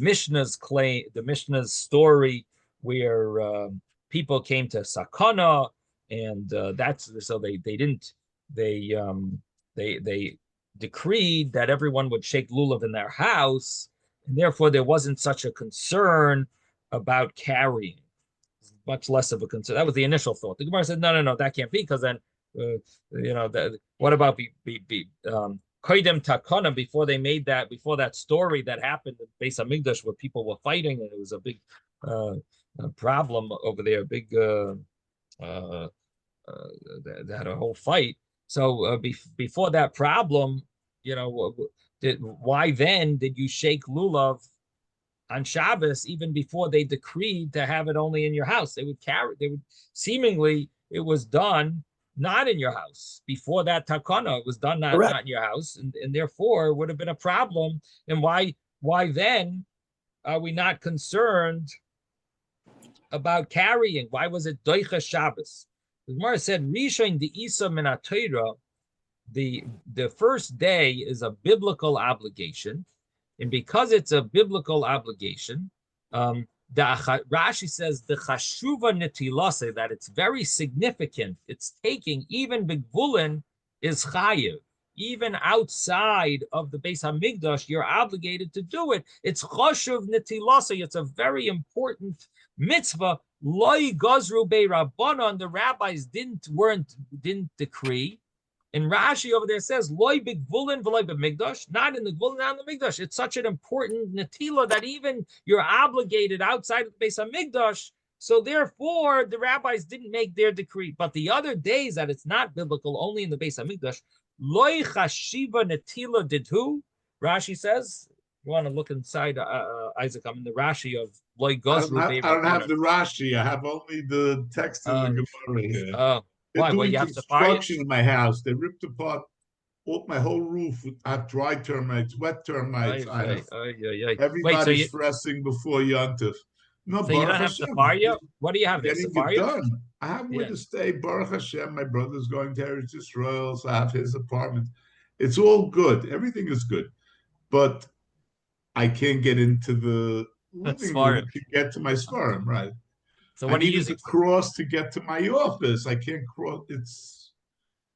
Mishnah's story where people came to Sakana, and that's so they decreed that everyone would shake lulav in their house, and therefore there wasn't such a concern about carrying. Much less of a concern. That was the initial thought. The Gemara said, no, that can't be, because then, what about Koidem Takana, before they made that, before that story that happened at Beis Hamikdash where people were fighting and it was a big problem over there, big they had a whole fight. So before that problem, why then did you shake lulav on Shabbos, even before they decreed to have it only in your house? Seemingly, it was done not in your house. Before that takana, it was done not in your house, and therefore it would have been a problem. And why then are we not concerned about carrying? Why was it doicha Shabbos? The Gemara said, Rishon de'isa min ha'Torah, the first day is a biblical obligation. And because it's a biblical obligation, Rashi says the chashuva netilase, that it's very significant. It's taking, even bigvulin is chayiv. Even outside of the Beis Hamikdash, you're obligated to do it. It's chashuv netilase. It's a very important mitzvah. Loi gazru be'rabbanon. The rabbis didn't decree. And Rashi over there says, Loi bigvulin v'loi b'mikdash, not in the gvulin, not in the mikdash. It's such an important netila that even you're obligated outside of the Beis Hamikdash. So therefore, the rabbis didn't make their decree. But the other days that it's not biblical, only in the Beis Hamikdash, Loi chashiva netila did who? Rashi says, you want to look inside, Isaac, I'm in the Rashi of Loi gazru. I don't have the Rashi. I have only the text of the Gemara here. Why? Doing You have construction in my house. They ripped apart my whole roof. I have dry termites, wet termites. Everybody's stressing before Yontif. No, so you don't have Safaria? What do you have there? Safaria? I have where to stay. Baruch Hashem, my brother's going to Eretz Yisrael, so I have his apartment. It's all good. Everything is good. But I can't get into the living room to get to my Sfarim, right? So what are you using? To cross to get to my office. I can't cross. It's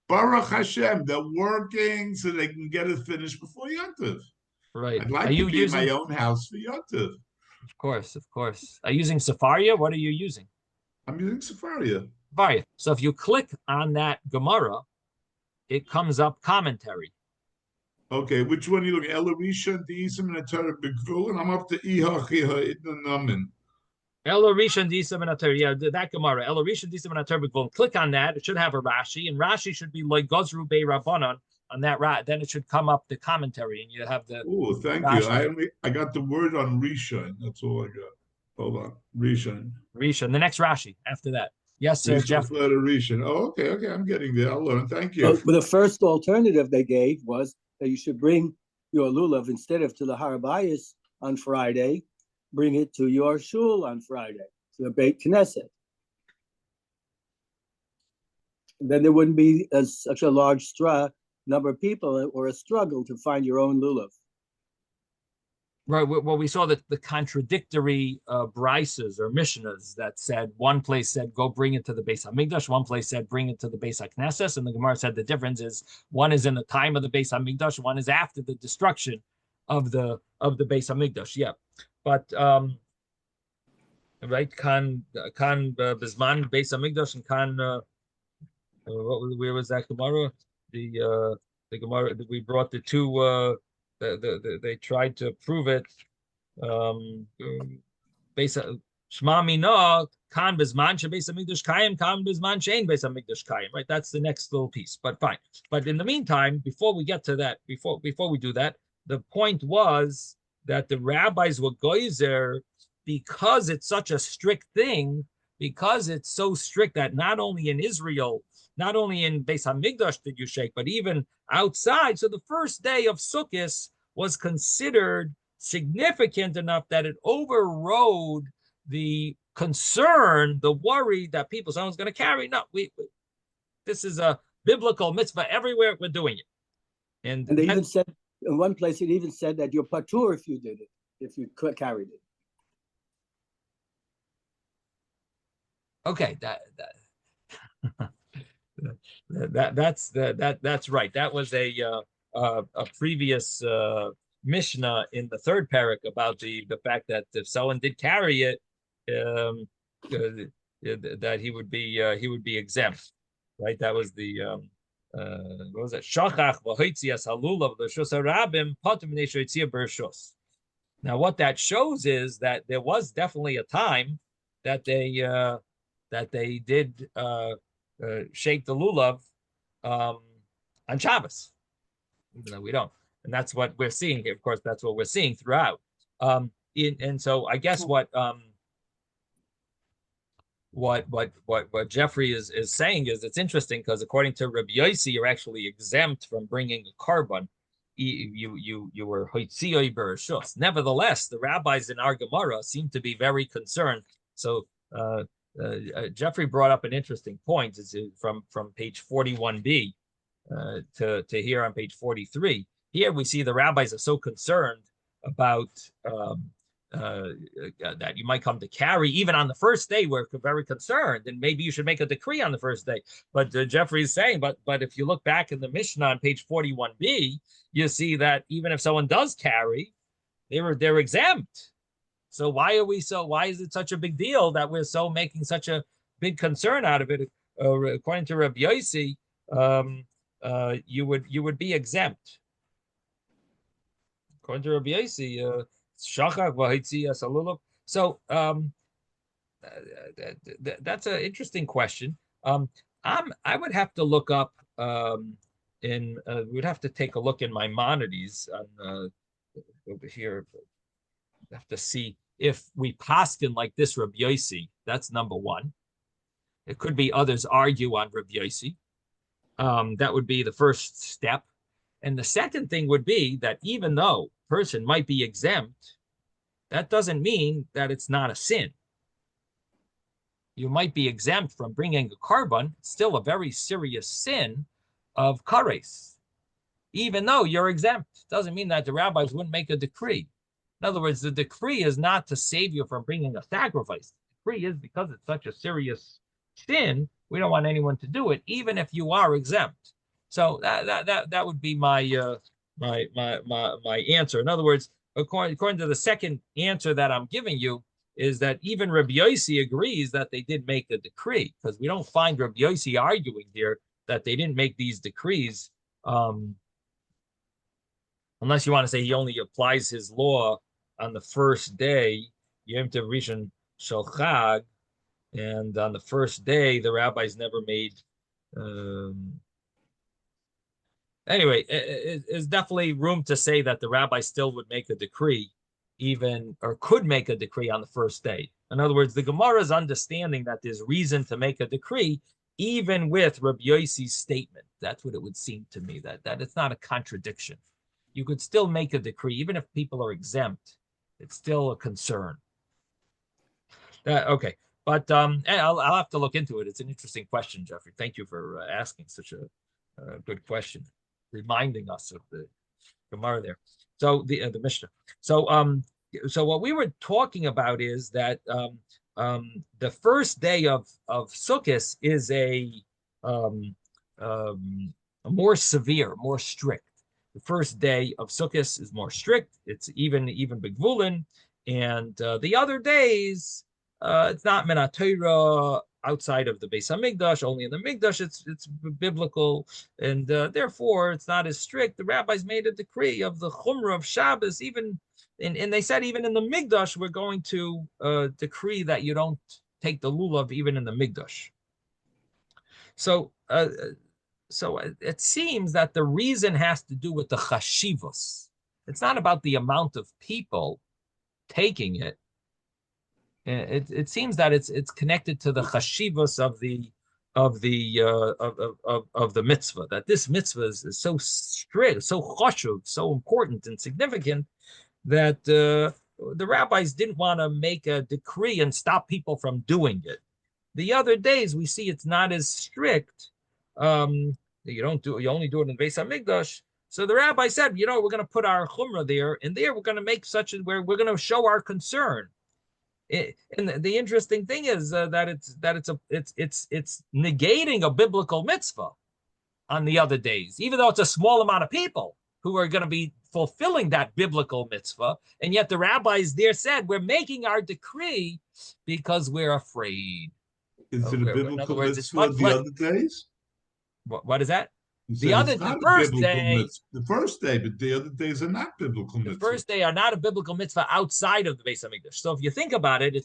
Baruch Hashem. They're working so they can get it finished before Yontif. Right. I'd like to be in my own house for Yontif. Of course. Are you using Safaria? What are you using? I'm using Safaria. Safaria. So if you click on that Gemara, it comes up commentary. Okay, which one are you looking at? Elarisha and De'isim and Atara B'Gvul, and I'm up to Iha Idna Namin. Elarisha and De'isim and Atara. Yeah, that Gemara. Elarisha and De'isim and Atara B'Gvul. Click on that. It should have a Rashi, and Rashi should be like Gozru Bei Rabbanon on that. Then it should come up the commentary, and you have the. Oh, thank Rashi. You. I got the word on Rishon. That's all I got. Hold on, Rishon. The next Rashi after that. Yes, sir, Jeff. Rishon. Oh, okay. I'm getting there. I'll learn. Thank you. But the first alternative they gave was that you should bring your lulav instead of to the Harabayas on Friday, bring it to your shul on Friday, to the Beit Knesset. And then there wouldn't be such a large number of people or a struggle to find your own lulav. Right. Well, we saw that the contradictory brises or mishnahs that said, one place said go bring it to the Beis Hamikdash, one place said bring it to the Beis HaKnesses, and the Gemara said the difference is one is in the time of the Beis Hamikdash, one is after the destruction of the Beis Hamikdash. Yeah, but right, kan bisman Beis Hamikdash and kan where was that Gemara? The Gemara that we brought the two. They tried to prove it. Based Shema Mina kan bizman shebeis hamikdash kayim kan bizman shein beis hamikdash kayim. Right, that's the next little piece. But fine. But in the meantime, before we get to that, before we do that, the point was that the rabbis were goyzer because it's such a strict thing, because it's so strict that not only in Israel, not only in Beis Hamikdash did you shake, but even outside. So the first day of Sukkot was considered significant enough that it overrode the concern, the worry that someone's going to carry. No, this is a biblical mitzvah. Everywhere we're doing it. And they even said, in one place, it even said that you're patur if you did it. if you carried it. Okay, that's right. That was a previous Mishnah in the third parak about the fact that if someone did carry it, that he would be exempt, right? That was the what was it? Shachach v'hoitzias halulav l'shus harabim patum v'nei shoitzia b'rshus. Now, what that shows is that there was definitely a time that they did shake the lulav on Shabbos, even though we don't. And that's what we're seeing. Of course, that's what we're seeing throughout. And so I guess what Jeffrey is saying is it's interesting because according to Rabbi Yossi, you're actually exempt from bringing a carbon. You were hoitziyoi bereshus. Nevertheless, the rabbis in our Gemara seem to be very concerned. So Jeffrey brought up an interesting point. It's from page 41b to here on page 43. Here we see the rabbis are so concerned about that you might come to carry even on the first day. We're very concerned, and maybe you should make a decree on the first day. But Jeffrey is saying, but if you look back in the Mishnah on page 41b, you see that even if someone does carry, they're exempt. So why is it such a big deal that we're so making such a big concern out of it? According to Rabbi Yossi, you would be exempt. According to Rabbi Yossi, shachach v'hoitzias halulav. So that's an interesting question. I would have to look up we'd have to take a look in Maimonides on over here. Have to see if we paskin like this Rabbi Yossi. That's number one. It could be others argue on Rabbi Yossi. That would be the first step. And the second thing would be that even though a person might be exempt, that doesn't mean that it's not a sin. You might be exempt from bringing a carbon, it's still a very serious sin of kares. Even though you're exempt, doesn't mean that the rabbis wouldn't make a decree. In other words, the decree is not to save you from bringing a sacrifice. The decree is because it's such a serious sin, we don't want anyone to do it, even if you are exempt. So that would be my answer. In other words, according to the second answer that I'm giving you, is that even Rabbi Yossi agrees that they did make a decree, because we don't find Rabbi Yossi arguing here that they didn't make these decrees, unless you want to say he only applies his law on the first day, Yom Tov Rishon Shel Chag, and on the first day the rabbis never made. Anyway, there's definitely room to say that the rabbi still would make a decree, even or could make a decree on the first day. In other words, the Gemara's understanding that there's reason to make a decree, even with Rabbi Yossi's statement. That's what it would seem to me, that it's not a contradiction. You could still make a decree, even if people are exempt. It's still a concern. Okay, but I'll have to look into it. It's an interesting question, Jeffrey. Thank you for asking such a good question, reminding us of the Gemara there. So the Mishnah. So what we were talking about is that the first day of Sukkot is a more severe, more strict. The first day of Sukkot is more strict. It's even begvulin, and the other days it's not min haTorah outside of the Beis Hamikdash. Only in the Mikdash it's biblical, and therefore it's not as strict. The rabbis made a decree of the Chumrah of Shabbos, even, and they said even in the Mikdash we're going to decree that you don't take the lulav even in the Mikdash. So it seems that the reason has to do with the chashivos. It's not about the amount of people taking it. It seems that it's connected to the chashivos of the mitzvah. That this mitzvah is so strict, so chashuv, so important and significant that the rabbis didn't want to make a decree and stop people from doing it. The other days we see it's not as strict. You only do it in Beis Hamikdash. So the rabbi said, we're going to put our chumrah there, and there we're going to make such where we're going to show our concern. And the interesting thing is that it's negating a biblical mitzvah on the other days, even though it's a small amount of people who are going to be fulfilling that biblical mitzvah. And yet the rabbis there said, we're making our decree because we're afraid. Is it a biblical mitzvah the other days? What is that? The first day, but the other days are not biblical mitzvahs. The first day are not a biblical mitzvah outside of the Beis Hamikdash. So if you think about it,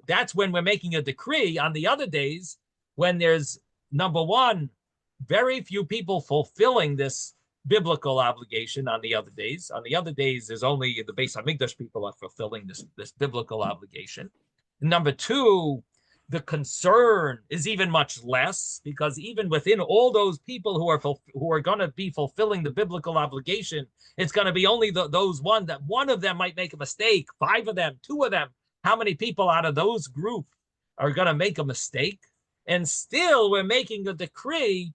that's when we're making a decree. On the other days, when there's, number one, very few people fulfilling this biblical obligation on the other days. On the other days, there's only the Beis Hamikdash people are fulfilling this biblical obligation. Number two, the concern is even much less, because even within all those people who are going to be fulfilling the biblical obligation, it's going to be only those one of them might make a mistake, 5 of them, 2 of them. How many people out of those group are going to make a mistake? And still, we're making a decree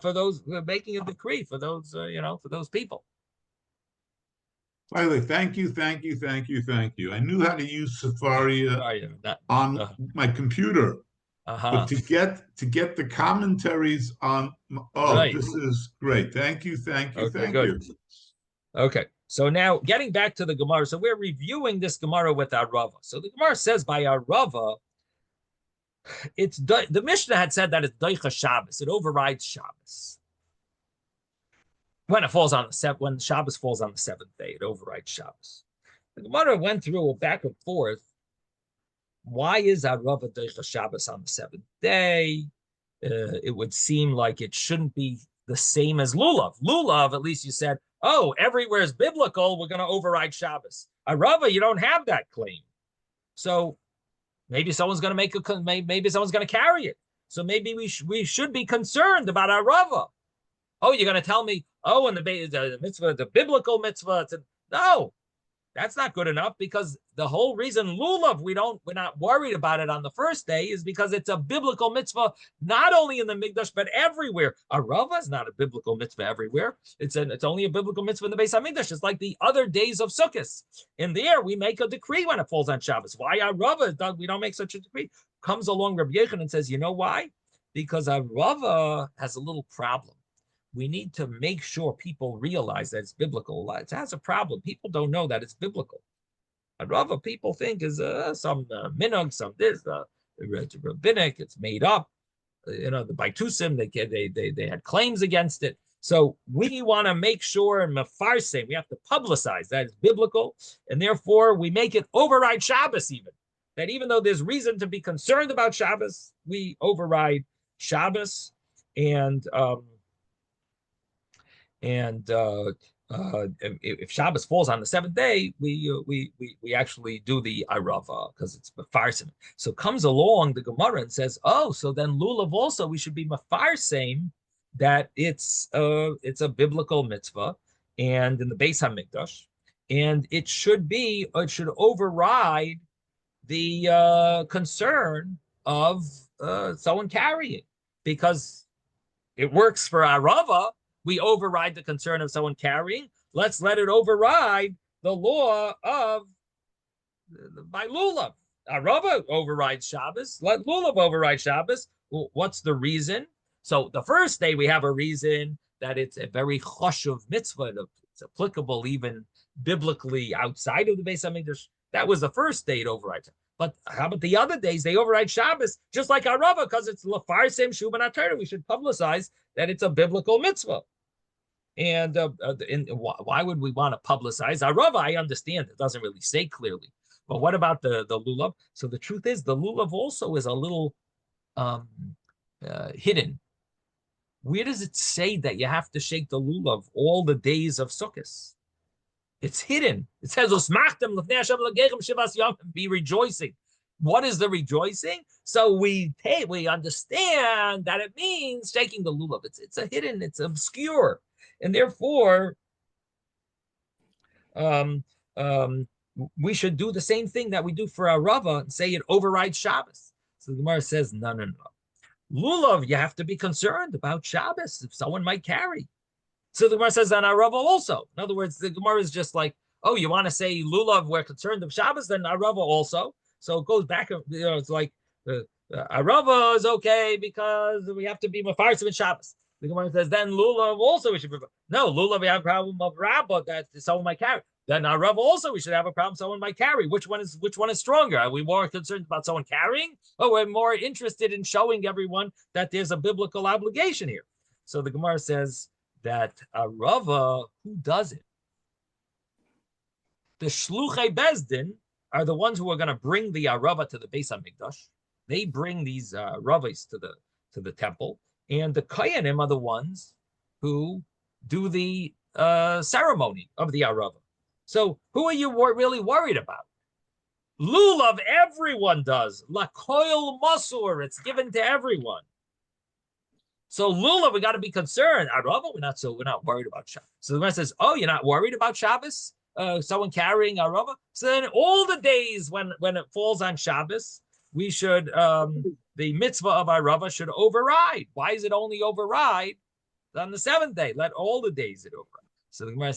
for those. We're making a decree for those, for those people. By the way, thank you. I knew how to use Safari on my computer, but to get the commentaries on, this is great. Thank you. Okay, so now getting back to the Gemara, so we're reviewing this Gemara with our Rava. So the Gemara says by our Rava, the Mishnah had said that it's Deicha Shabbos, it overrides Shabbos. When Shabbos falls on the 7th day, it overrides Shabbos. The Gemara went through a back and forth. Why is Arava Deicha Shabbos on the 7th day? It would seem like it shouldn't be the same as Lulav. Lulav, at least you said, everywhere is biblical, we're going to override Shabbos. Arava, you don't have that claim. So maybe someone's going to maybe someone's going to carry it. So maybe we should be concerned about Arava. You're going to tell me, and the mitzvah, the biblical mitzvah. No, that's not good enough, because the whole reason Lulav, we're not worried about it on the first day is because it's a biblical mitzvah, not only in the Mikdash, but everywhere. Arava is not a biblical mitzvah everywhere. It's only a biblical mitzvah in the Beis Hamikdash. It's like the other days of Sukkot. In there, we make a decree when it falls on Shabbos. Why Arava? We don't make such a decree. Comes along Rabbi Yechon and says, you know why? Because Arava has a little problem. We need to make sure people realize that it's biblical. It has a problem. People don't know that it's biblical. Arava, people think is some minhag, some this, it's rabbinic, it's made up. The Baitusim, they had claims against it. So we want to make sure, and mefarsim, we have to publicize that it's biblical, and therefore we make it override Shabbos even. That even though there's reason to be concerned about Shabbos, we override Shabbos, and if Shabbos falls on the 7th day, we actually do the Arava because it's mefarsim. So comes along the Gemara and says, so then Lulav also we should be mefarsim that it's a biblical mitzvah, and in the Beis Hamikdash, and it should override the concern of someone carrying, because it works for Arava. We override the concern of someone carrying. Let's let it override the law of by Lulav. Arava overrides Shabbos. Let Lulav override Shabbos. Well, what's the reason? So the first day we have a reason that it's a very choshuv mitzvah. It's applicable even biblically outside of the Beis Hamikdash. That was the first day it overrides. But how about the other days? They override Shabbos, just like Arava, because it's lefarsim shuban HaTorah. We should publicize that it's a biblical mitzvah. And why would we want to publicize Arava? I understand it doesn't really say clearly. But what about the Lulav? So the truth is, the Lulav also is a little hidden. Where does it say that you have to shake the Lulav all the days of Sukkot? It's hidden. It says, be rejoicing. What is the rejoicing? So we understand that it means shaking the lulav. It's a hidden, it's obscure. And therefore, we should do the same thing that we do for Arava and say it overrides Shabbos. So the Gemara says, no. Lulav, you have to be concerned about Shabbos if someone might carry. So the Gemara says on Arava also. In other words, the Gemara is just like, oh, you want to say lulav, we're concerned of Shabbos, then Arava also. So it goes back, it's like Arava is okay because we have to be Mefarsim in Shabbos. The Gemara says, then lulav also we should prefer. No, lulav we have a problem of Rabbah that someone might carry. Then Arava also we should have a problem someone might carry. Which one is stronger? Are we more concerned about someone carrying? Or we're more interested in showing everyone that there's a biblical obligation here? So the Gemara says that Arava, who does it? The Shluchei Bezdin are the ones who are going to bring the Arava to the Beis HaMikdash. They bring these Aravas to the temple, and the Koyanim are the ones who do the ceremony of the Arava. So who are you really worried about? Lulav, everyone does. Lakoil Masur, it's given to everyone. So lulav, we got to be concerned. Arava, we're not worried about Shabbos. So the Gemara says, oh, you're not worried about Shabbos? Someone carrying Arava? So then all the days when it falls on Shabbos, we should, the mitzvah of Arava should override. Why is it only override on the seventh day? Let all the days it override. So the Gemara,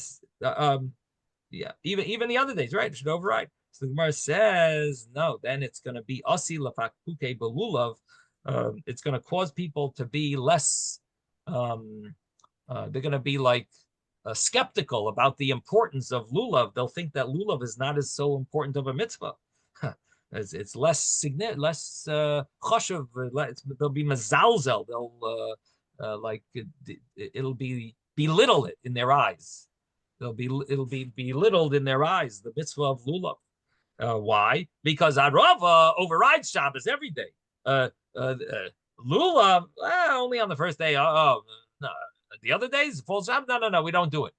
even the other days, right? It should override. So the Gemara says, no, then it's going to be asi lafakuke belulav. It's going to cause people to be less, they're going to be like skeptical about the importance of lulav. They'll think that lulav is not as so important of a mitzvah. It's less significant, less choshev. They'll be mazalzel. They'll it'll be belittle it in their eyes. It'll be belittled in their eyes, the mitzvah of lulav. Why? Because Arava overrides Shabbos every day. Lulav, only on the first day. No. The other days, full Shabbos? No, we don't do it.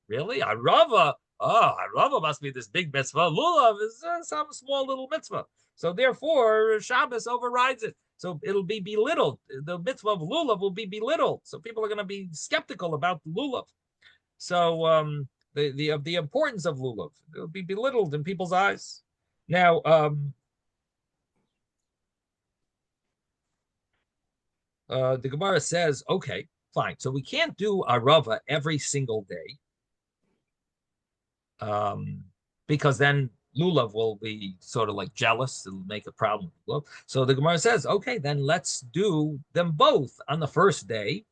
Really? Arava must be this big mitzvah. Lulav is some small little mitzvah. So therefore, Shabbos overrides it. So it'll be belittled. The mitzvah of lulav will be belittled. So people are going to be skeptical about the lulav. So the importance of lulav, it'll be belittled in people's eyes. Now, the Gemara says, okay, fine. So we can't do Arava every single day, because then lulav will be sort of like jealous. It'll make a problem with lulav. So the Gemara says, okay, then let's do them both on the first day,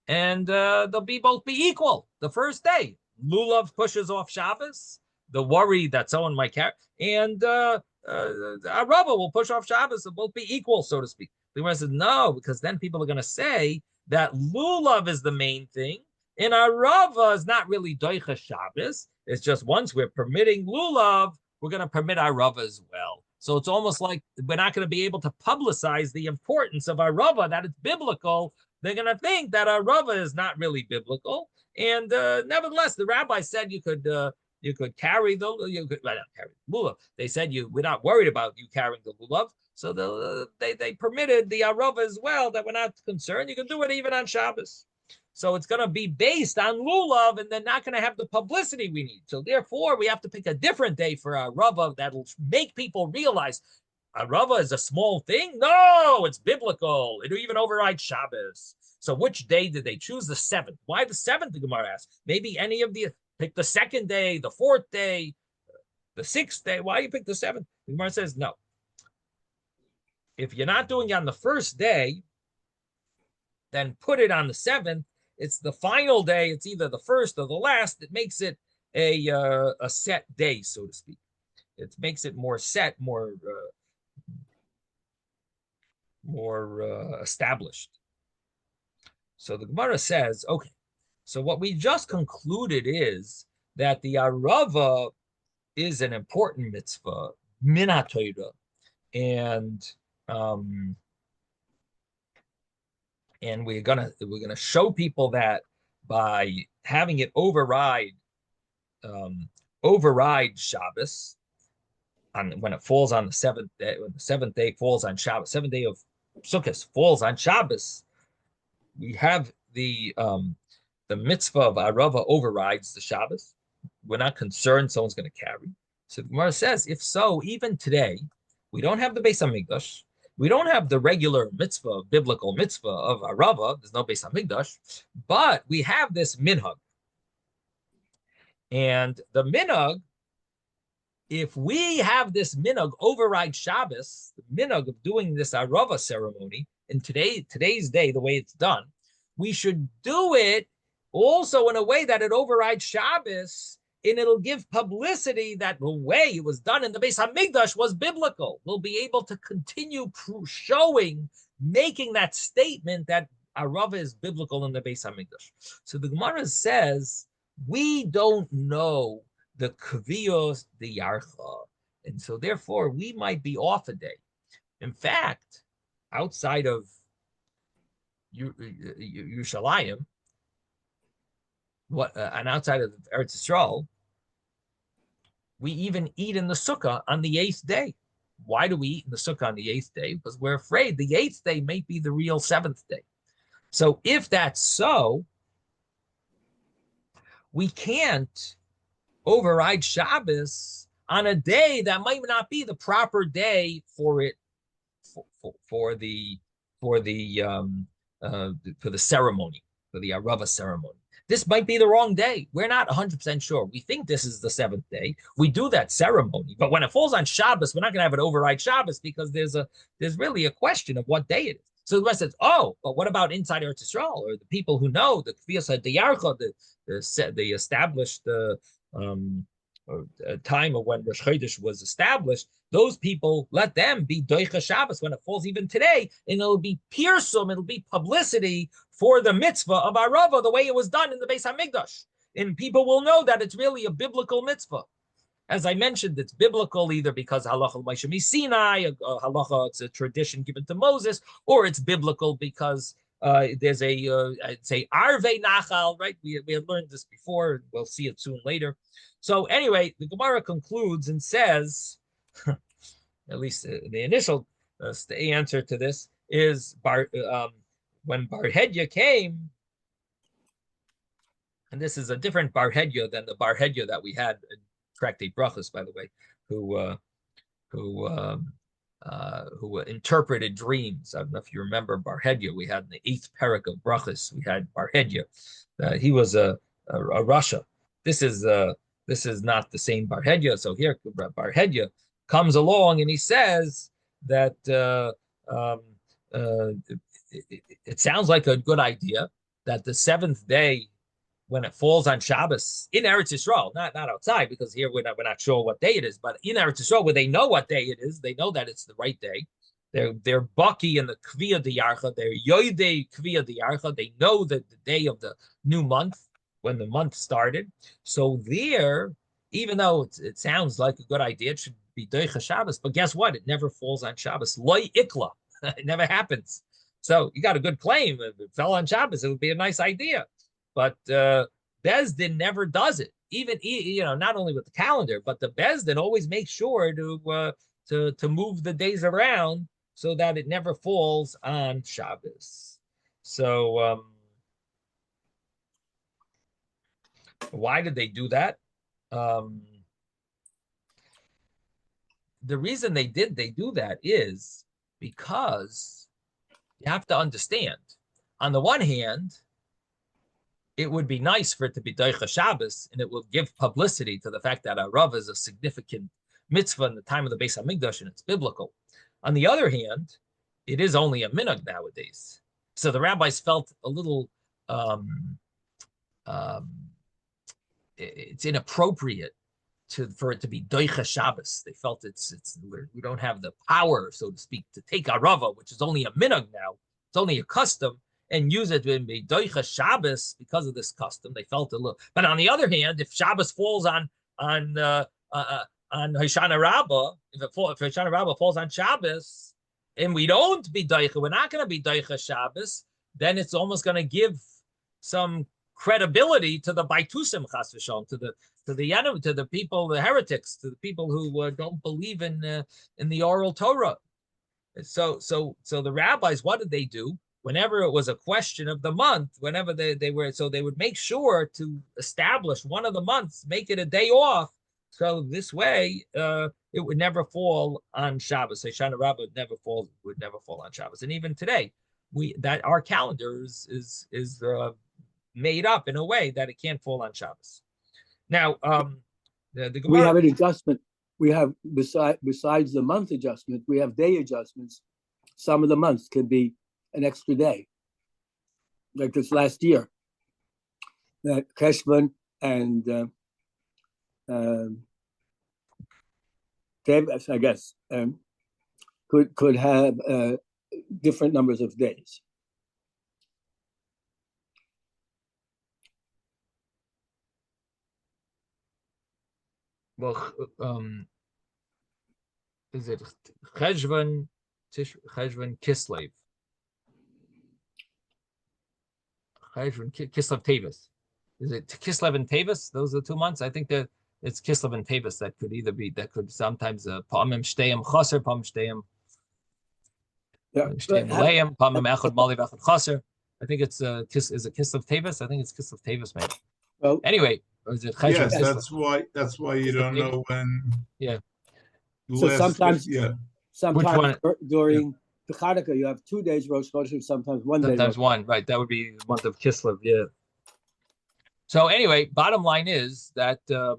and they'll both be equal. The first day, lulav pushes off Shabbos, the worry that someone might carry, and Arava will push off Shabbos. They'll both be equal, so to speak. The Gemara says, no, because then people are going to say that lulav is the main thing, and Arava is not really doicha Shabbos. It's just once we're permitting lulav, we're going to permit Arava as well. So it's almost like we're not going to be able to publicize the importance of Arava, that it's biblical. They're going to think that Arava is not really biblical. And nevertheless, the rabbi said you could carry the lulav. They said we're not worried about you carrying the lulav. So they permitted the Arava as well, that we're not concerned. You can do it even on Shabbos. So it's going to be based on lulav, and they're not going to have the publicity we need. So therefore, we have to pick a different day for Arava that'll make people realize Arava is a small thing. No, it's biblical. It'll even override Shabbos. So which day did they choose? The seventh. Why the seventh? The Gemara asks. Maybe any of pick the second day, the fourth day, the sixth day. Why you pick the seventh? The Gemara says no. If you're not doing it on the first day, then put it on the seventh. It's the final day. It's either the first or the last. It makes it a set day, so to speak. It makes it more set, more established. So the Gemara says, okay, so what we just concluded is that the Arava is an important mitzvah, min haTorah, and we're gonna show people that by having it override Shabbos when it falls on the seventh day, when the seventh day falls on Shabbos, seventh day of Sukkah falls on Shabbos, we have the mitzvah of Arava overrides the Shabbos. We're not concerned someone's going to carry. So the Gemara says, if so, even today, we don't have the Beis HaMikdash. We don't have the regular mitzvah, biblical mitzvah of Arava. There's no Beis HaMikdash, but we have this minhag. And the minhag, if we have this minhag override Shabbos, the minhag of doing this Arava ceremony in today's day, the way it's done, we should do it also in a way that it overrides Shabbos, and it'll give publicity that the way it was done in the Beis Hamikdash was biblical. We'll be able to continue showing, making that statement that Arava is biblical in the Beis Hamikdash. So the Gemara says, we don't know the Kviyos, the Yarcha, and so therefore we might be off a day. In fact, outside of Yerushalayim, and outside of Eretz Yisrael, we even eat in the Sukkah on the 8th day. Why do we eat in the Sukkah on the 8th day? Because we're afraid the 8th day may be the real 7th day. So if that's so, we can't override Shabbos on a day that might not be the proper day for it, for the ceremony, for the Arava ceremony. This might be the wrong day. We're not 100% sure. We think this is the 7th day. We do that ceremony, but when it falls on Shabbos, we're not going to have it override Shabbos because there's really a question of what day it is. So the rest says, oh, but what about inside Eretz Yisrael, or the people who know the Kviyas HaDiyarcha, they established the time of when Rosh Chodesh was established? Those people, let them be Doicha Shabbos when it falls even today, and it'll be pirsum, it'll be publicity for the mitzvah of Arava, the way it was done in the Beis Hamikdash. And people will know that it's really a biblical mitzvah. As I mentioned, it's biblical either because halacha Moshe Sinai, halacha, it's a tradition given to Moses, or it's biblical because there's I'd say Arvei Nachal, right? We have learned this before. We'll see it soon later. So anyway, the Gemara concludes and says, at least the initial answer to this is when Bar Hedya came, and this is a different Bar Hedya than the Bar Hedya that we had in Tractate Brachos, by the way, who interpreted dreams. I don't know if you remember Bar Hedya. We had in the 8th parak of Brachos, we had Bar Hedya. He was a Rasha. This is not the same Bar Hedya. So here, Bar Hedya comes along and he says that it sounds like a good idea that the 7th day, when it falls on Shabbos in Eretz Yisrael, not outside, because here we're not sure what day it is, but in Eretz Yisrael, where they know what day it is, they know that it's the right day. They're Baki in the Kviya Diyarcha, they're Yoidei Kviya Diyarcha, they know the day of the new month, when the month started. So there, even though it sounds like a good idea, it should be Doicha Shabbos, but guess what? It never falls on Shabbos. Loi Ikla. It never happens. So you got a good claim. If it fell on Shabbos, it would be a nice idea. But Bezdin never does it. Even not only with the calendar, but the Bezdin always makes sure to move the days around so that it never falls on Shabbos. So why did they do that? The reason they do that is because you have to understand. On the one hand, it would be nice for it to be Doicha Shabbos, and it will give publicity to the fact that Arava is a significant mitzvah in the time of the Beis Hamikdash, and it's biblical. On the other hand, it is only a minhag nowadays. So the rabbis felt a little it's inappropriate for it to be Doicha Shabbos. They felt we don't have the power, so to speak, to take Arava, which is only a minhag now. It's only a custom, and use it in the Doicha Shabbos because of this custom. They felt a little. But on the other hand, if Shabbos falls on Hoshana Rabbah, if Hoshana Rabbah falls on Shabbos, and we don't be Doicha, we're not going to be Doicha Shabbos, then it's almost going to give some credibility to the Baitusim Chas v'Shalom, to the people, the heretics, to the people who don't believe in the oral Torah. So the rabbis, what did they do? Whenever it was a question of the month, whenever they would make sure to establish one of the months, make it a day off. So this way, it would never fall on Shabbos. Hoshana Rabbah would never fall on Shabbos. And even today, our calendar is made up in a way that it can't fall on Shabbos. Now, the We Gemara, have an adjustment. We have besides the month adjustment, we have day adjustments. Some of the months can be an extra day, like this last year. That Cheshvan and Teves, I guess, could have different numbers of days. well, is it Cheshvan, Cheshvan, Kislev? Cheshvan, Kislev, Tevis. Is it Kislev and Tevis? Those are the 2 months. I think that it's Kislev and Tevis that could either be, that could sometimes Pamim Shteyim Chaser, Pam Shteyim Shteyim Malayim, Pamim Echad Mali Vechad Chaser. I think it's is it Kislev Tevis? I think it's Kislev Tevis, maybe. Well, anyway, is it Yes, Cheshvan? that's why you don't know when. Yeah. So sometimes during the Chanukah, you have 2 days Rosh Chodesh, sometimes 1 day. Sometimes one, right? That would be the month of Kislev, yeah. So anyway, bottom line is that I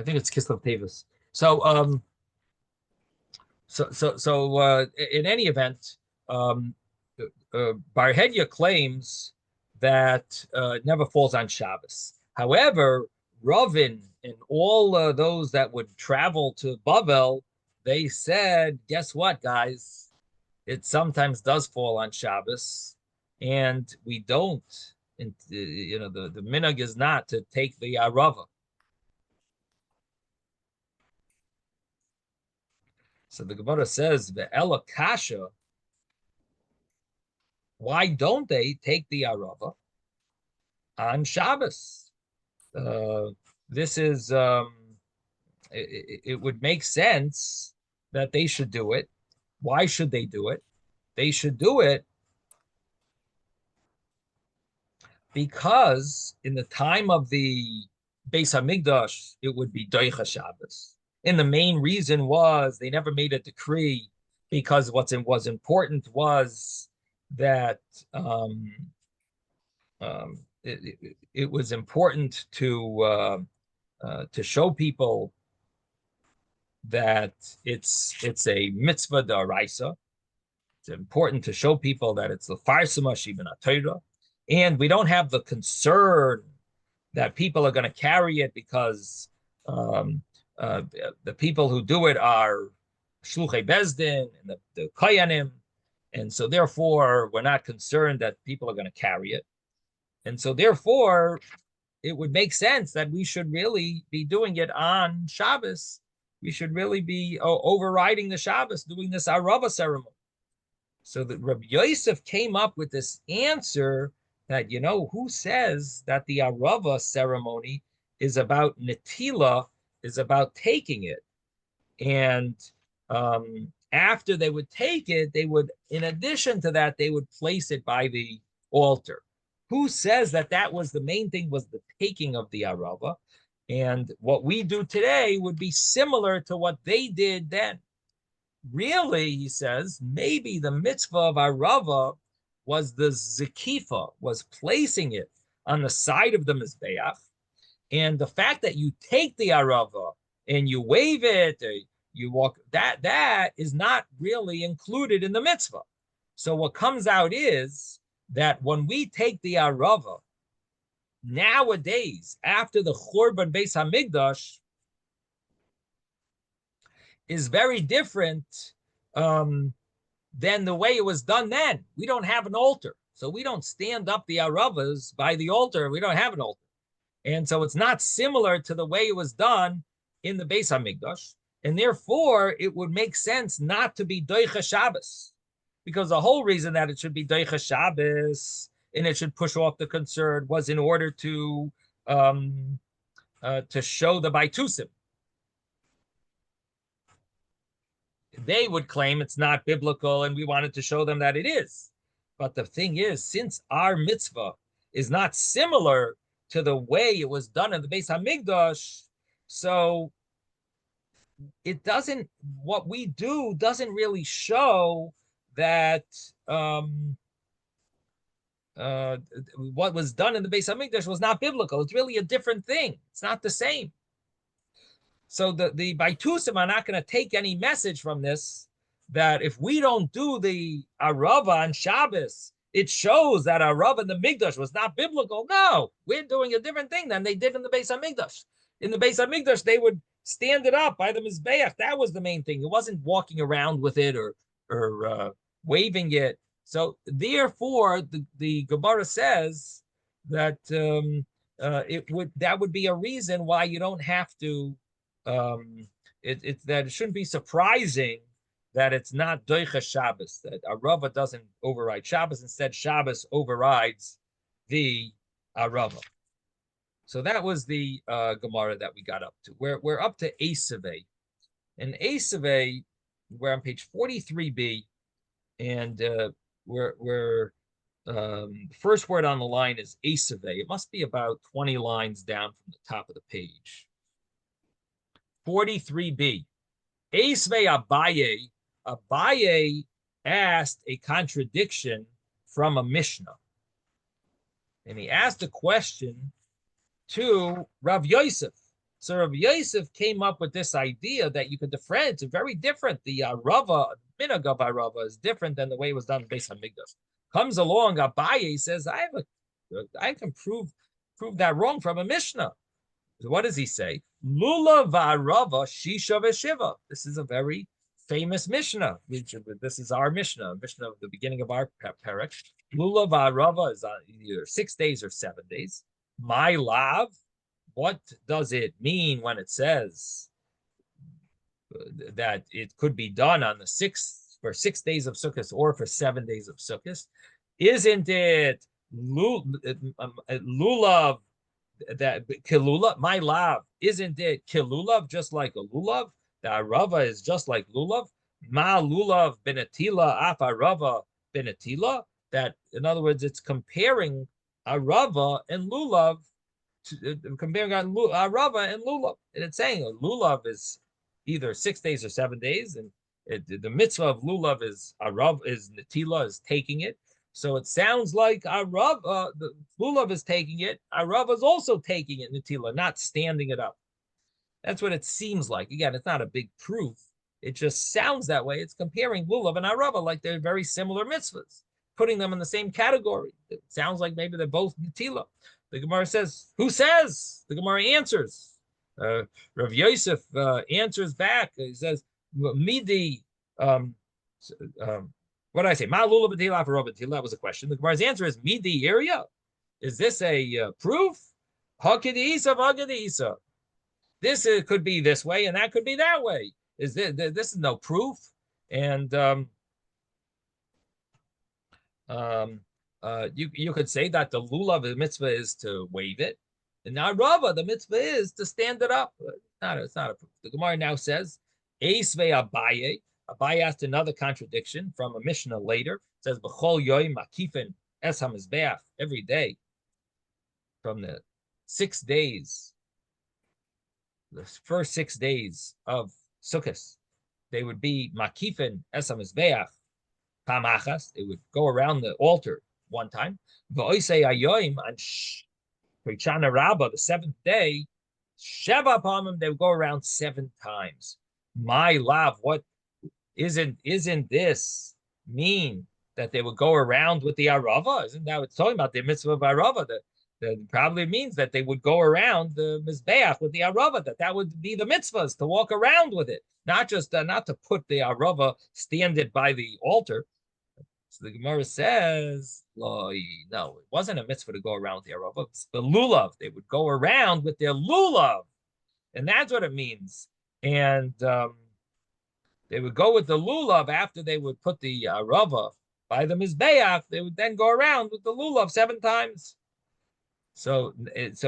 think it's Kislev Tevis. So in any event, Barhedya claims that it never falls on Shabbos. However, Ravin and all those that would travel to Bavel, they said, guess what, guys? It sometimes does fall on Shabbos, and we don't. And, the minhag is not to take the Arava. So the Gemara says, Ve'ela kasha, why don't they take the Arava on Shabbos? This is, it would make sense that they should do it. Why should they do it? They should do it because in the time of the Beis Hamikdash, it would be Doicha Shabbos. And the main reason was they never made a decree because what was important was that it was important to show people that it's a mitzvah d'oraisa. It's important to show people that it's the farsima shibin Torah, and we don't have the concern that people are going to carry it because the people who do it are shluchei bezdin and the koyanim, and so therefore we're not concerned that people are going to carry it, and so therefore it would make sense that we should really be doing it on Shabbos. We should really be overriding the Shabbos, doing this Arava ceremony. So that Rabbi Yosef came up with this answer that, who says that the Arava ceremony is about Netila, is about taking it. And after they would take it, they would, in addition to that, they would place it by the altar. Who says that was the main thing, was the taking of the Arava? And what we do today would be similar to what they did then. Really, he says, maybe the mitzvah of Arava was the zikifa, was placing it on the side of the Mizbeach. And the fact that you take the Arava and you wave it, or you walk, that is not really included in the mitzvah. So what comes out is that when we take the Arava, nowadays, after the Churban Beis Hamikdash, is very different than the way it was done then. We don't have an altar, so we don't stand up the Aravas by the altar. We don't have an altar, and so it's not similar to the way it was done in the Beis Hamikdash, and therefore it would make sense not to be Doicha Shabbos, because the whole reason that it should be Doicha Shabbos and it should push off the concern was in order to show the Baitusim. They would claim it's not biblical, and we wanted to show them that it is. But the thing is, since our mitzvah is not similar to the way it was done in the Beis Hamikdash, so it doesn't, what we do doesn't really show that what was done in the Beis Hamikdash was not biblical. It's really a different thing. It's not the same. So the Baitusim are not going to take any message from this that if we don't do the Arava on Shabbos, it shows that Arava in the Mikdash was not biblical. No, we're doing a different thing than they did in the Beis Hamikdash. In the Beis Hamikdash, they would stand it up by the Mizbeach. That was the main thing. It wasn't walking around with it or waving it. So therefore, the Gemara says that that would be a reason why you don't have to. That it shouldn't be surprising that it's not Doicha Shabbos, that Arava doesn't override Shabbos. Instead, Shabbos overrides the Arava. So that was the Gemara that we got up to. We're up to Esaveh. And Esaveh, we're on page 43b, and we're first word on the line is Esaveh. It must be about 20 lines down from the top of the page. 43b. Esaveh Abaye. Abaye asked a contradiction from a Mishnah. And he asked a question to Rav Yosef. So Rav Yosef came up with this idea that you could differentiate. It's very different. The Arava, minhag of Arava, is different than the way it was done based on Migdash. Comes along, Abaye says, I can prove that wrong from a Mishnah. So what does he say? Lulav Arava Shisha v'Shiva. This is a very famous Mishnah. This is our Mishnah of the beginning of our parak. Lulav Arava is either 6 days or 7 days. My lav, what does it mean when it says that it could be done on the 6 days of Sukkot or for 7 days of Sukkot? Isn't it lulav, that kilulav, my lav, isn't it kilulav just like a lulav? The arava is just like lulav. Ma lulav benatila af arava benatila. That, in other words, it's comparing arava and lulav, comparing arava and lulav, and it's saying a lulav is either 6 days or 7 days, and the mitzvah of lulav is arav, is natila, is taking it. So it sounds like arava, the lulav is taking it. Arava is also taking it, natila, not standing it up. That's what it seems like. Again, it's not a big proof. It just sounds that way. It's comparing lulav and arava like they're very similar mitzvahs, putting them in the same category. It sounds like maybe they're both natila. The Gemara says, who says? The Gemara answers. Rav Yosef answers back. He says, midi, what did I say? Ma lulav b'tila for b'tila. That was a question. The Gemara's answer is midi area. Is this a proof? Hakidisa v'hakidisa. This could be this way, and that could be that way. Is this is no proof? And you could say that the lulav, the mitzvah is to wave it, and now Rava, the mitzvah is to stand it up. It's not a proof. The Gemara now says, Esvei Abaye. Abaye asked another contradiction from a Mishnah later. It says, B'chol yoyim makifin es hamizbeach, every day from the 6 days, the first 6 days of Sukkot, they would be makifin es hamizbeach pamachas. They would go around the altar one time. V'oisei ayoyim on Shana Rabbah, the 7th day, Sheva Pamim, they would go around 7 times. My love, what isn't this mean that they would go around with the Arava? Isn't that what's talking about the mitzvah of Arava? That probably means that they would go around the Mizbeach with the Arava, that would be the mitzvahs, to walk around with it, not just not to put the Arava, stand it by the altar. So the Gemara says, no, it wasn't a mitzvah to go around with the Arava. It's the lulav. They would go around with their lulav, and that's what it means. And they would go with the lulav after they would put the Arava by the Mizbeach. They would then go around with the lulav 7 times. So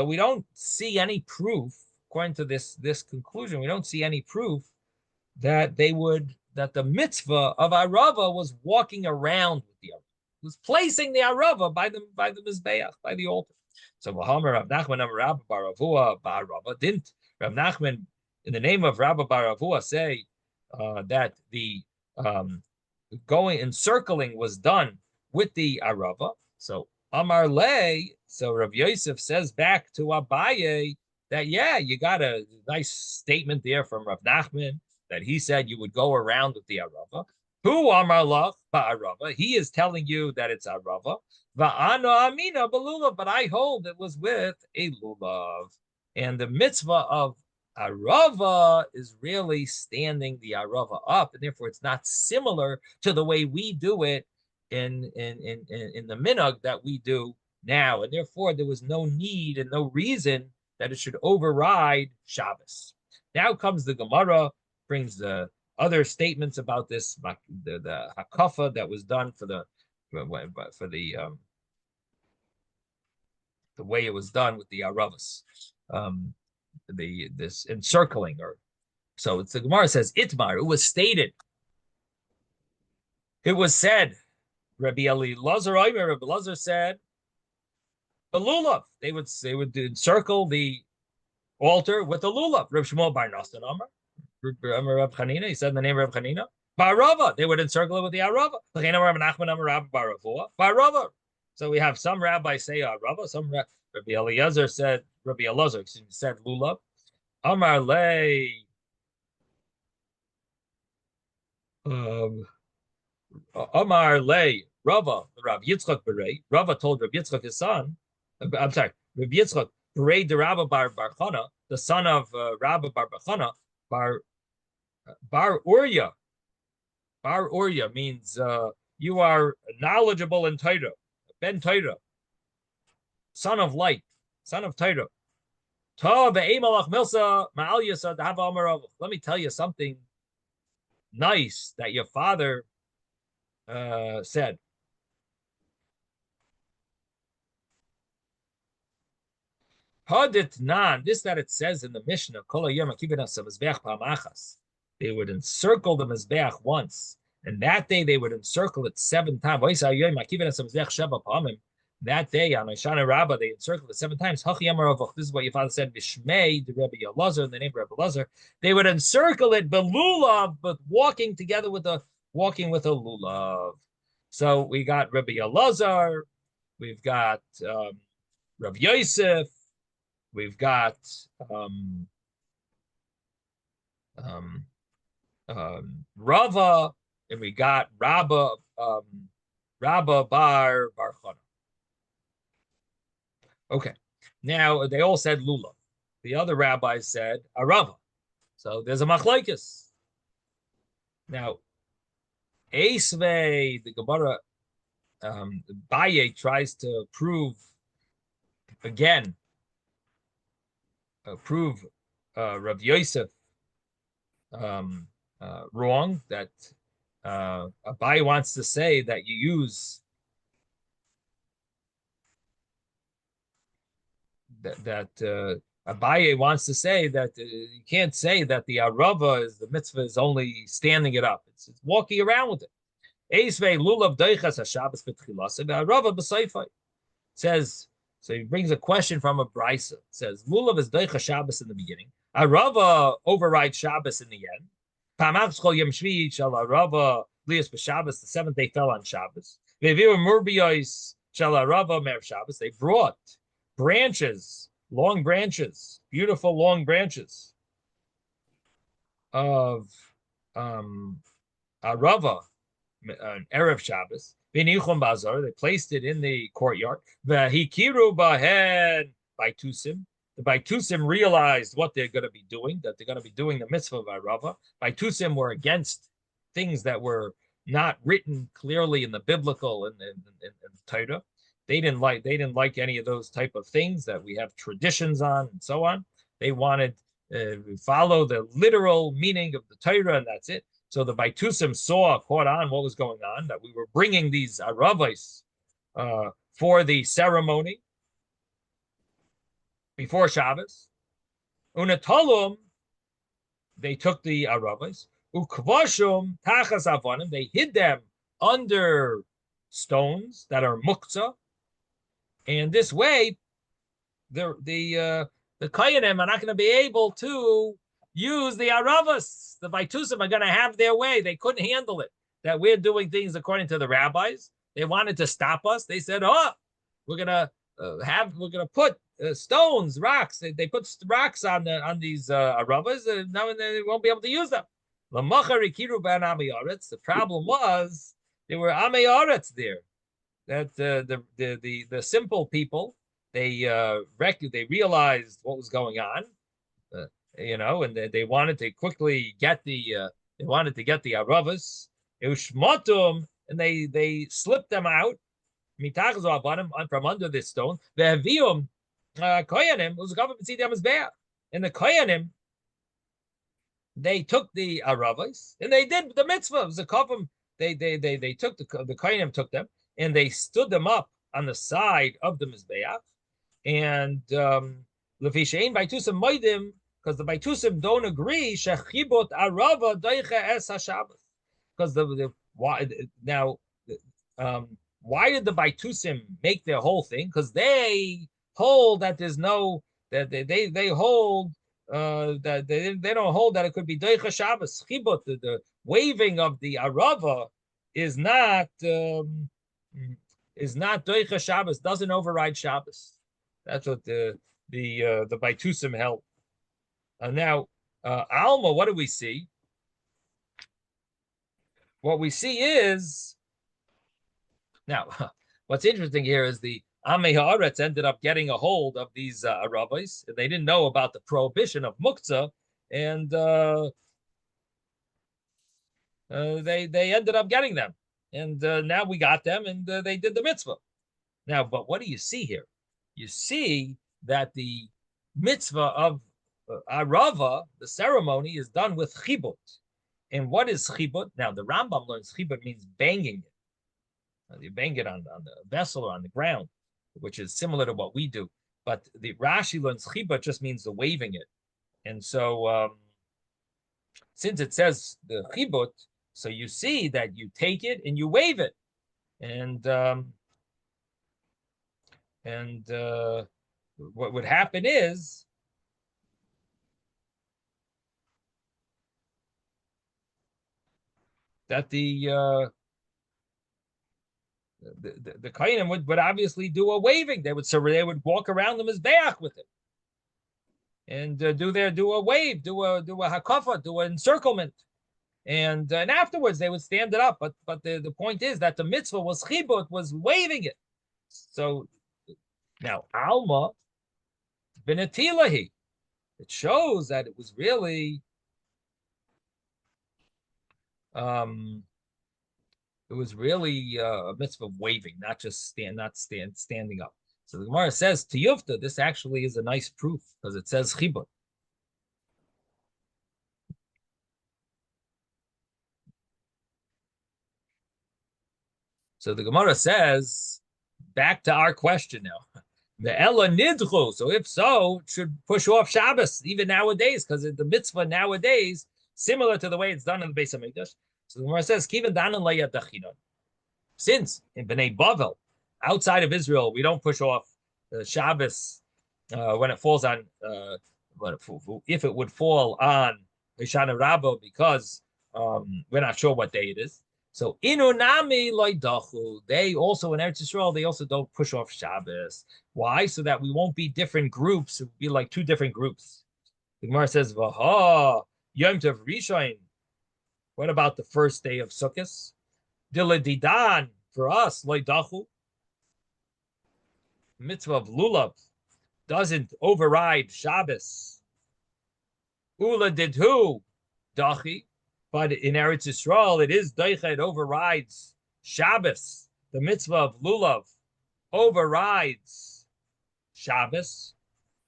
we don't see any proof, according to this conclusion, we don't see any proof that the mitzvah of Arava was walking around with the Arava, was placing the Arava by the Mizbeach, by the altar. So Rav Nachman Rabba bar Avua bar Rava, didn't Rav Nachman, in the name of Rabba bar Avua, say that the going and circling was done with the Arava? So Amar Le, so Rav Yosef says back to Abaye that, yeah, you got a nice statement there from Rav Nachman that he said you would go around with the Arava. Who Amar Lach Ba'arava? He is telling you that it's Arava. Va'ana Amina Balulav, but I hold it was with a lulav. And the mitzvah of Arava is really standing the Arava up, and therefore it's not similar to the way we do it in the minhag that we do now, and therefore there was no need and no reason that it should override Shabbos. Now comes the Gemara, brings the other statements about this, the hakafa that was done for the way it was done with the aravas, this encircling, or so it's the Gemara says Itmar. It was stated. It was said. Rabbi Elazar said, the lulav. They would encircle the altar with the lulav. Reb Shmuel Bar Nosson Amar, Reb Chanina. He said in the name of Reb Chanina. Barava. They would encircle it with the arava. Barava. So we have some rabbis say arava. Some Rabbi Elazar said lulav. Amar lei. Amar lei. Rava, Rav Yitzchok Berei. Rava told Rav Yitzchok his son. I'm sorry, Rav Yitzchok Berei the Rabba Bar Barchana, the son of Rabba Bar Barchana, Bar Urya. Bar Urya means you are knowledgeable in Torah. Ben Torah, son of light, son of Torah. Let me tell you something nice that your father said. This that it says in the Mishnah, they would encircle the Mizbeach once, and that day they would encircle it 7 times. That day on Hoshana Rabbah, they encircled it 7 times. This is what your father said, Bishmei, the Rebbe Elazar, in the name of Rebbe Elazar. They would encircle it, belulav, but walking together with a lulav. So we got Rebbe Elazar, we've got Rav Yosef, we've got Rava, and we got Rabba Bar Chana. Okay, now they all said lulav. The other rabbis said arava. So there's a machlokes. Now, Esvei, the Gemara, Baye tries to prove again. Rav Yosef wrong, that Abai wants to say that you use that Abaye wants to say that you can't say that the arava is the mitzvah is only standing it up. It's walking around with it. Eisvei lulav deichas haShabbos b'tchilasa be'arava b'seifai. Says, so he brings a question from a brisa. It says lulav is deichas Shabbos in the beginning. Arava overrides Shabbos in the end. Pamach chol yom shvi shel arava lias b'Shabbos. The 7th day fell on Shabbos. Ve'viu murbios shel arava me'er Shabbos. They brought branches, long branches, beautiful long branches of Arava, an Erev Shabbos. B'nichum bazar, they placed it in the courtyard. V'hikiru bahen Baitusim. The Baitusim realized what they're going to be doing, that they're going to be doing the mitzvah of Arava. Baitusim were against things that were not written clearly in the biblical and Torah. They didn't like any of those type of things that we have traditions on and so on. They wanted to follow the literal meaning of the Torah, and that's it. So the Baitusim caught on what was going on, that we were bringing these aravos for the ceremony before Shabbos. Unatalum, they took the aravos. Ukvashum tachas avonim, they hid them under stones that are muktzah. And this way, the Koyanim are not going to be able to use the Aravas. The Baitusim are going to have their way. They couldn't handle it, that we're doing things according to the rabbis. They wanted to stop us. They said, we're gonna put stones, rocks. They put rocks on these aravas, and now they won't be able to use them. The problem was there were Ameyaretz there. That the simple people, they realized what was going on, and they wanted to quickly get the aravas, ushmatum, and they slipped them out from under this stone. Ve'avium koyanim was and the koyanim, they took the aravas and they did the mitzvah. They took the koyanim took them and they stood them up on the side of the mizbeach, and lefishein baitusim moedim, because the baitusim don't agree shechibot arava doicha es hashabbos, because why now why did the baitusim make their whole thing? Because they hold that there's no that they hold that they don't hold that it could be doicha Shabbos. Chibot, the waving of the arava is not doicha Shabbos, doesn't override Shabbos. That's what the baitusim held. Now, Alma, what do we see? What we see is, now, what's interesting here is the Amei Haaretz ended up getting a hold of these aravos. They didn't know about the prohibition of muktzah, and they ended up getting them. And now we got them, and they did the mitzvah. Now, but what do you see here? You see that the mitzvah of arava, the ceremony, is done with chibut. And what is chibut? Now, the Rambam learns chibut means banging it. You bang it on the vessel or on the ground, which is similar to what we do. But the Rashi learns chibut just means the waving it. And so, since it says the chibut, so you see that you take it and you wave it. And what would happen is that the Kohanim would obviously do a waving. They would walk around the mizbeach with it and do a wave, do a hakafa, do an encirclement, and afterwards they would stand it up. But the point is that the mitzvah was chibut, was waving it. So now Alma benetilahi, it shows that it was really a mitzvah of waving, not standing up. So the Gemara says to Yufta, this actually is a nice proof because it says chibut. So the Gemara says, back to our question now. The Ella nidchu. So if so, it should push off Shabbos even nowadays, because the mitzvah nowadays, similar to the way it's done in the Beis Hamikdash. So the Gemara says, Kivan danan layadachinon. Since in Bnei Bavel, outside of Israel, we don't push off Shabbos when it falls on, if it would fall on Hoshana Rabbah, because we're not sure what day it is. So inunami loidachu, they also in Eretz Yisrael, they also don't push off Shabbos. Why? So that we won't be different groups. It would be like two different groups. The Gemara says, Vaha, Yom Tov Rishon. What about the first day of Sukkot? Diladidan, for us, loidachu. Mitzvah of lulav doesn't override Shabbos. Ula didhu dachi. But in Eretz Yisrael, it is doicha, it overrides Shabbos. The mitzvah of lulav overrides Shabbos.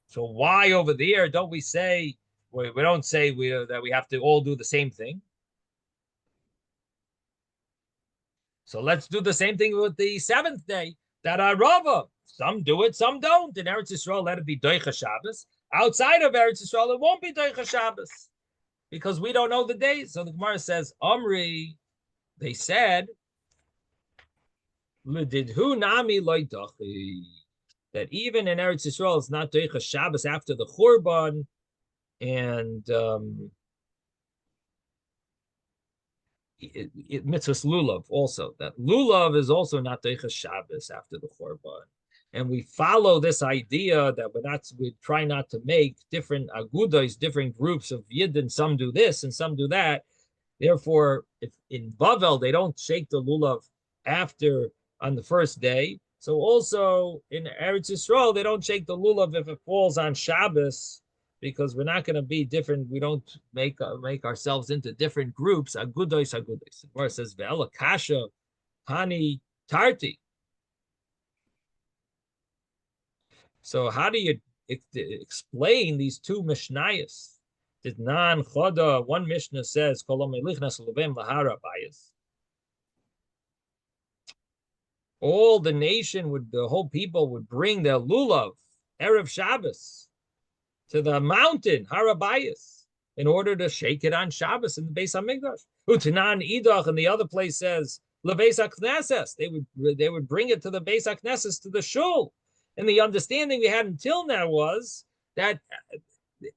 So why over there don't we say, we don't say that we have to all do the same thing? So let's do the same thing with the seventh day, that arava. Some do it, some don't. In Eretz Yisrael, let it be doicha Shabbos. Outside of Eretz Yisrael, it won't be doicha Shabbos, because we don't know the days. So the Gemara says, Omri, they said, L'didhu nami loidachi, that even in Eretz Yisrael, it's not doicha Shabbos after the Churban, and mitzvahs lulav also. That lulav is also not doicha Shabbos after the Churban. and we follow this idea that we try not to make different agudas, different groups of yidden. Some do this and some do that. Therefore, if in Bavel they don't shake the lulav on the first day, so also in Eretz Yisrael they don't shake the lulav if it falls on Shabbos, because we're not going to be different. We don't make ourselves into different groups. Agudos. Where it says ve'ela kasha hani tarti. So how do you explain these two mishnayos? Did nan choda, one mishnah says all the nation the whole people would bring their lulav erev Shabbos to the mountain Harabayas in order to shake it on Shabbos in the Beis Hamikdash. Utanan idach, and the other place says lebeis haknesses. They would bring it to the Beis Haknesses, to the shul. And the understanding we had until now was that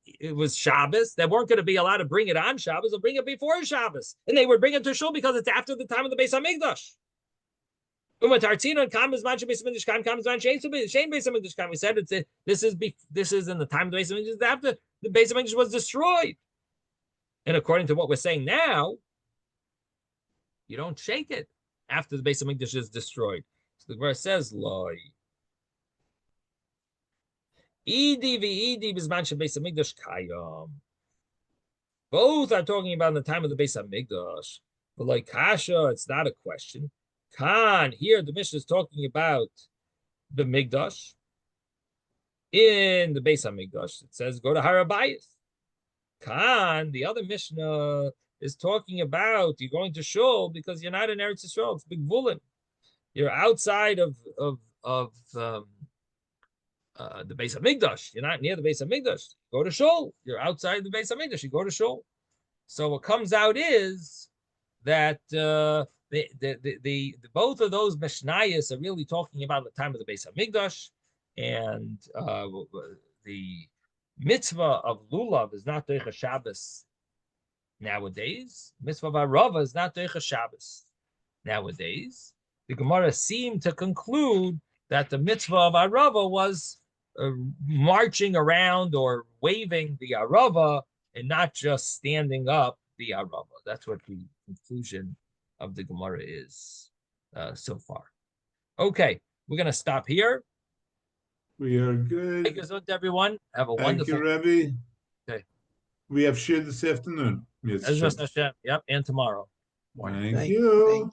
it was Shabbos. They weren't going to be allowed to bring it on Shabbos. They'll bring it before Shabbos. And they would bring it to shul because it's after the time of the Beis Hamikdash. We said this is in the time of the Beis Hamikdash after the Beis Hamikdash was destroyed. And according to what we're saying now, you don't shake it after the Beis Hamikdash is destroyed. So the verse says, "Loi." Both are talking about in the time of the Beis Hamikdash. But like Kasha, it's not a question. Khan, here the Mishnah is talking about the Migdash. In the Beis Hamikdash, it says go to Harabayas. Khan, the other Mishnah, is talking about you're going to shul because you're not in Eretz Yisrael. It's big Vulin. You're outside of the Beis Hamikdash. You're not near the Beis Hamikdash. Go to shul. You're outside the Beis Hamikdash. You go to shul. So what comes out is that the both of those mishnayos are really talking about the time of the Beis Hamikdash, and the mitzvah of lulav is not doich Shabbos nowadays. Mitzvah of arava is not doich Shabbos nowadays. The Gemara seemed to conclude that the mitzvah of arava was marching around or waving the arava and not just standing up the arava. That's what the conclusion of the Gemara is so far. Okay, we're going to stop here. We are good. Thank you so much, everyone. Have a wonderful. Thank you, Rebbe. Okay. We have shir this afternoon. Yep, and tomorrow. Thank you.